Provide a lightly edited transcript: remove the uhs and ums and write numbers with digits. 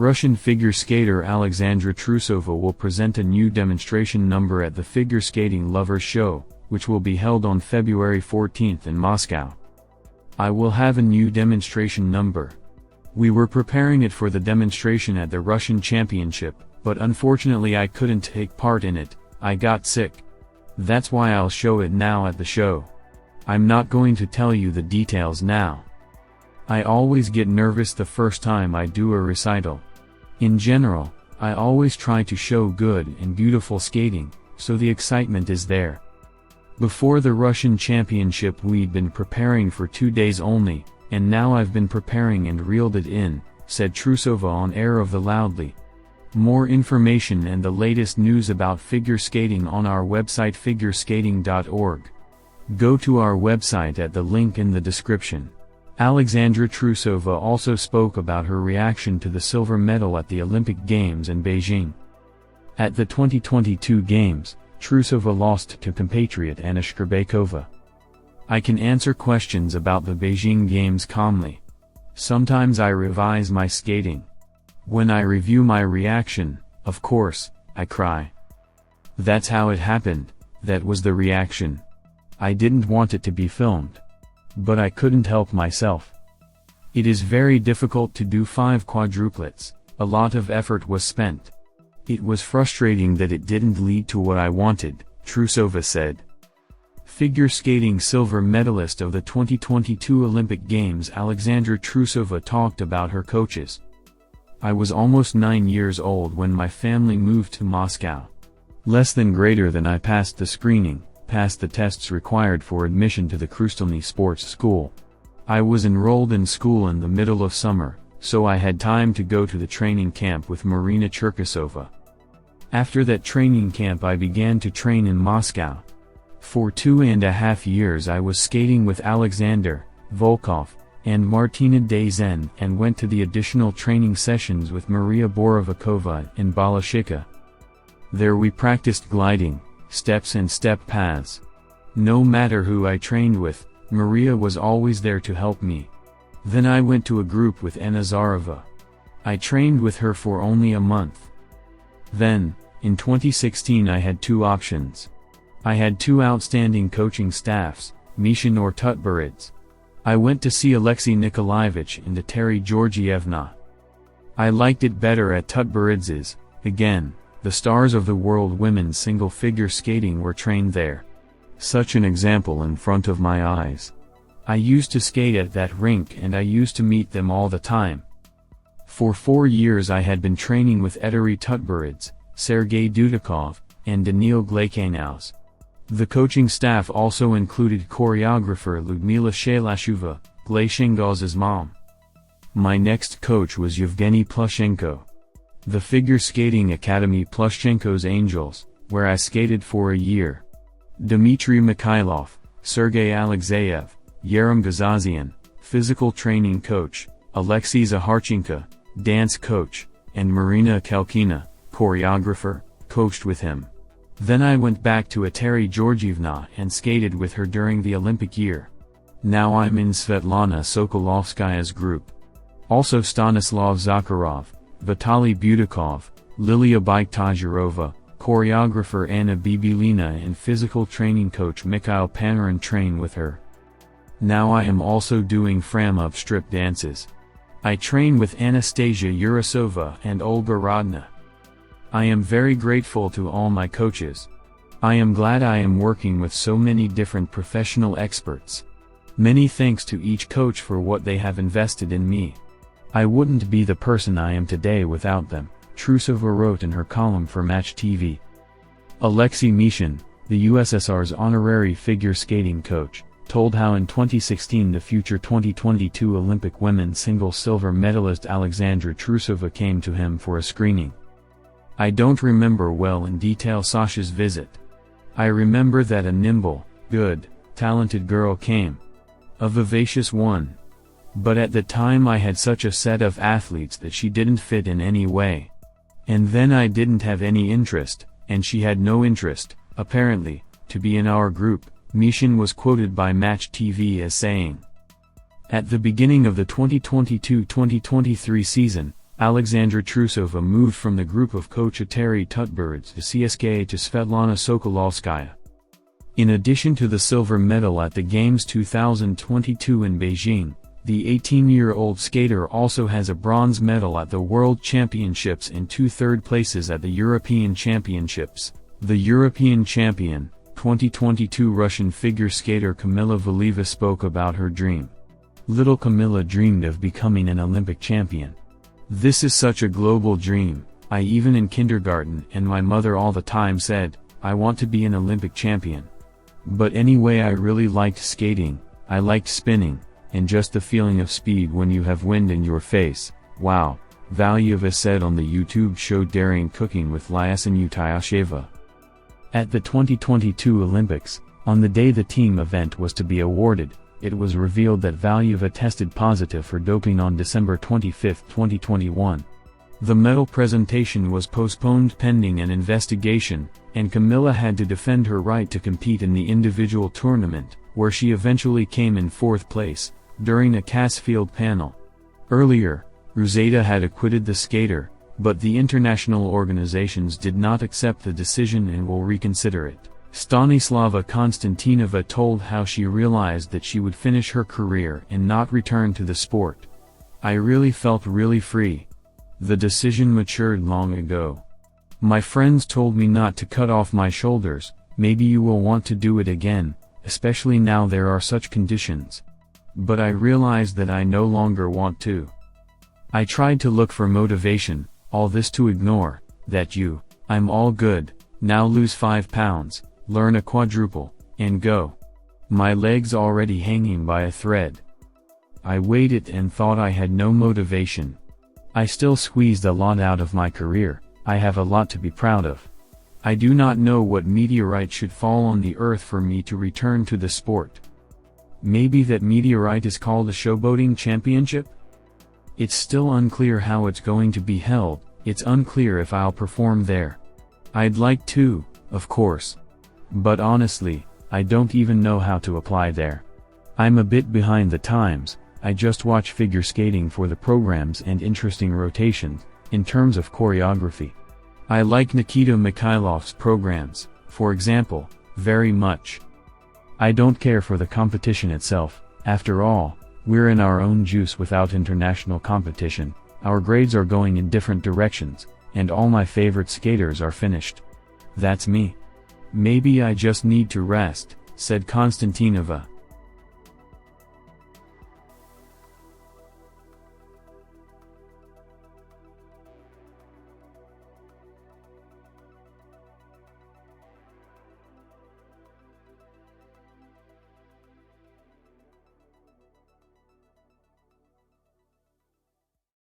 Russian figure skater Alexandra Trusova will present a new demonstration number at the Figure Skating Lovers Show, which will be held on February 14th in Moscow. I will have a new demonstration number. We were preparing it for the demonstration at the Russian Championship, but unfortunately I couldn't take part in it. I got sick. That's why I'll show it now at the show. I'm not going to tell you the details now. I always get nervous the first time I do a recital. In general, I always try to show good and beautiful skating, so the excitement is there. Before the Russian Championship we'd been preparing for 2 days only, and now I've been preparing and reeled it in, said Trusova on air of the Loudly. More information and the latest news about figure skating on our website figureskating.org. Go to our website at the link in the description. Alexandra Trusova also spoke about her reaction to the silver medal at the Olympic Games in Beijing. At the 2022 Games, Trusova lost to compatriot Anna Shcherbakova. I can answer questions about the Beijing Games calmly. Sometimes I revise my skating. When I review my reaction, of course, I cry. That's how it happened, that was the reaction. I didn't want it to be filmed. But I couldn't help myself. It is very difficult to do 5 quadruplets, a lot of effort was spent. It was frustrating that it didn't lead to what I wanted, Trusova said. Figure skating silver medalist of the 2022 Olympic Games Alexandra Trusova talked about her coaches. I was almost 9 years old when my family moved to Moscow. Less than greater than I passed the screening, passed the tests required for admission to the Krustelny Sports School. I was enrolled in school in the middle of summer, so I had time to go to the training camp with Marina Cherkasova. After that training camp I began to train in Moscow. For 2.5 years I was skating with Alexander Volkov and Martina Dayzen and went to the additional training sessions with Maria Borovikova and Balashika. There we practiced gliding, steps and step paths. No matter who I trained with, Maria was always there to help me. Then I went to a group with Anna Zarova. I trained with her for only a month. Then, in 2016 I had 2 options. I had 2 outstanding coaching staffs, Mishin or Tutberidze. I went to see Alexei Nikolaevich and Eteri Georgievna. I liked it better at Tutberidze's. Again, the stars of the world women's single figure skating were trained there. Such an example in front of my eyes. I used to skate at that rink and I used to meet them all the time. For 4 years I had been training with Eteri Tutberidze, Sergei Dudikov, and Daniil Glakanaus. The coaching staff also included choreographer Ludmila Shalashuva, Glashengaz's mom. My next coach was Yevgeny Plushenko. The Figure Skating Academy Plushenko's Angels, where I skated for a year. Dmitry Mikhailov, Sergei Alexeyev, Yerem Gazazian, physical training coach, Alexei Zaharchenko, dance coach, and Marina Kelkina, choreographer, coached with him. Then I went back to Eteri Georgievna and skated with her during the Olympic year. Now I'm in Svetlana Sokolovskaya's group. Also Stanislav Zakharov, Vitaly Budikov, Lilia Baiktajirova, choreographer Anna Bibilina and physical training coach Mikhail Panarin train with her. Now I am also doing Fram-up strip dances. I train with Anastasia Urasova and Olga Rodna. I am very grateful to all my coaches. I am glad I am working with so many different professional experts. Many thanks to each coach for what they have invested in me. I wouldn't be the person I am today without them, Trusova wrote in her column for Match TV. Alexei Mishin, the USSR's honorary figure skating coach, told how in 2016 the future 2022 Olympic women's single silver medalist Alexandra Trusova came to him for a screening. I don't remember well in detail Sasha's visit. I remember that a nimble, good, talented girl came. A vivacious one. But at the time I had such a set of athletes that she didn't fit in any way. And then I didn't have any interest, and she had no interest, apparently, to be in our group, Mishin was quoted by Match TV as saying. At the beginning of the 2022-2023 season, Alexandra Trusova moved from the group of coach Eteri Tutberidze to CSKA to Svetlana Sokolovskaya. In addition to the silver medal at the Games 2022 in Beijing, the 18-year-old skater also has a bronze medal at the World Championships and 2 third places at the European Championships. The European champion, 2022 Russian figure skater Kamila Valieva spoke about her dream. Little Kamila dreamed of becoming an Olympic champion. This is such a global dream. I even in kindergarten and my mother all the time said, I want to be an Olympic champion. But anyway, I really liked skating, I liked spinning, and just the feeling of speed when you have wind in your face. Wow, Valieva said on the YouTube show Daring Cooking with Lyasin Utyasheva. At the 2022 Olympics, on the day the team event was to be awarded, it was revealed that Valieva tested positive for doping on December 25, 2021. The medal presentation was postponed pending an investigation, and Kamila had to defend her right to compete in the individual tournament, where she eventually came in 4th place, during a Casfield panel. Earlier, Ruzada had acquitted the skater, but the international organizations did not accept the decision and will reconsider it. Stanislava Konstantinova told how she realized that she would finish her career and not return to the sport. I really felt really free. The decision matured long ago. My friends told me not to cut off my shoulders, maybe you will want to do it again, especially now there are such conditions. But I realized that I no longer want to. I tried to look for motivation, all this to ignore, that I'm all good, now lose 5 pounds. Learn a quadruple, and go. My legs already hanging by a thread. I waited and thought I had no motivation. I still squeezed a lot out of my career, I have a lot to be proud of. I do not know what meteorite should fall on the earth for me to return to the sport. Maybe that meteorite is called a showboating championship? It's still unclear how it's going to be held, it's unclear if I'll perform there. I'd like to, of course. But honestly, I don't even know how to apply there. I'm a bit behind the times, I just watch figure skating for the programs and interesting rotations, in terms of choreography. I like Nikita Mikhailov's programs, for example, very much. I don't care for the competition itself, after all, we're in our own juice without international competition, our grades are going in different directions, and all my favorite skaters are finished. That's me. Maybe I just need to rest, said Konstantinova.